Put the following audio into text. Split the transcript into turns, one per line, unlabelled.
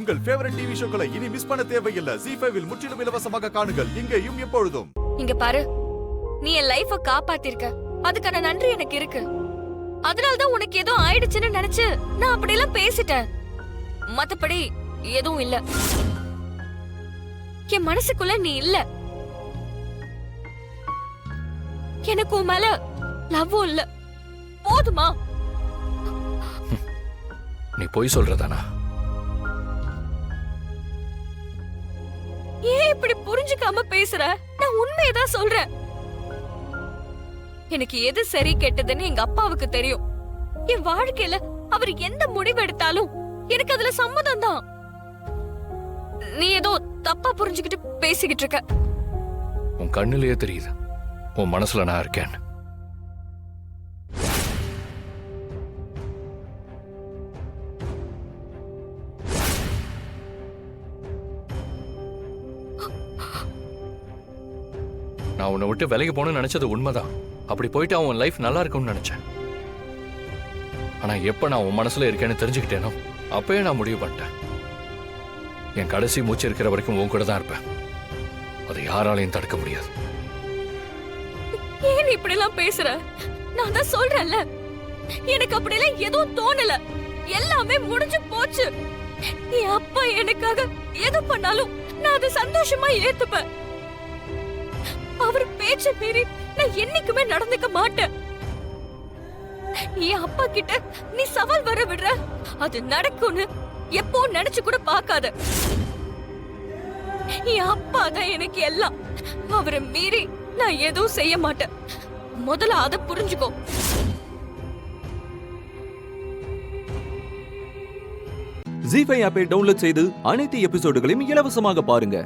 உங்கள் favourite TV ஷோக்களை இனி miss பண்ண தேவையில்லை. ZEE5 இல் முற்றிலும் இலவசமாக காணுங்கள். இங்கேயும் எப்பொழுதும்.
இங்க பாரு, நீ என் லைஃப காப்பாத்திருக்க, அதுக்கான நன்றி எனக்கு இருக்கு. அதனாலதான் உனக்கு ஏதோ ஆயிடுச்சுன்னு நினைச்சு நான் அப்படியெல்லாம் பேசிட்டேன். மத்தபடி எதுவும் இல்ல. என் மனசுக்குள்ள நீ இல்ல. எனக்கு உன் மேல லவ்வும் இல்ல. போதுமா?
நீ போய் சொல்றதானா?
ஏன் இப்படி புரிஞ்சுக்காம பேசுற? நான் உண்மையதான் சொல்றேன். எனக்கு எது சரி கெட்டதுன்னு எங்க அப்பாவுக்கு தெரியும். என் வாழ்க்கையில அவர் எந்த முடிவு எடுத்தாலும் எனக்கு அதுல சம்மதம் தான். நீ ஏதோ தப்பா புரிஞ்சுக்கிட்டு பேசிக்கிட்டு இருக்க.
உன் கண்ணிலேயே தெரியுது உன் மனசுல நான் இருக்கேன். நான் உன்னை விட்டு விலைக்கு போகணும்னு நினைச்சது உண்மைதான். அப்படி போயிட்டு அவன் லைஃப் நல்லா இருக்கும்னு நினைச்சேன். ஆனா எப்ப நான் உன் மனசுல இருக்கேன்னு தெரிஞ்சுக்கிட்டேனோ அப்பயே நான் முடிவு பண்ணிட்டேன். என் கடைசி மூச்சு இருக்கிற வரைக்கும் உன் கூட தான் இருப்பேன். அதை யாராலையும் தடுக்க முடியாது.
ஏன் இப்படி எல்லாம் பேசுற? நான் தான் சொல்றேன்ல, எனக்கு அப்படி எல்லாம் எதுவும் தோணல. எல்லாமே முடிஞ்சு போச்சு. என் அப்பா எனக்காக எது பண்ணாலும் நான் அதை சந்தோஷமா ஏத்துப்பேன். அவர் பேச்ச மீறி நான் என்னைக்குமே நடந்துக்க மாட்டேன். என் அப்பா கிட்ட நீ சவால் வர விடுற, அது நடக்கும்னு எப்போ நினைச்சு கூட பார்க்காத. என் அப்பா தான் எனக்கு எல்லாம். அவரை மீறி நான் எதுவும் செய்ய மாட்டேன். முதல்ல அதை புரிஞ்சுக்கோ.
ZEE5 ஆப்பை டவுன்லோட் செய்து அனைத்து எபிசோடுகளையும் இலவசமாக பாருங்க.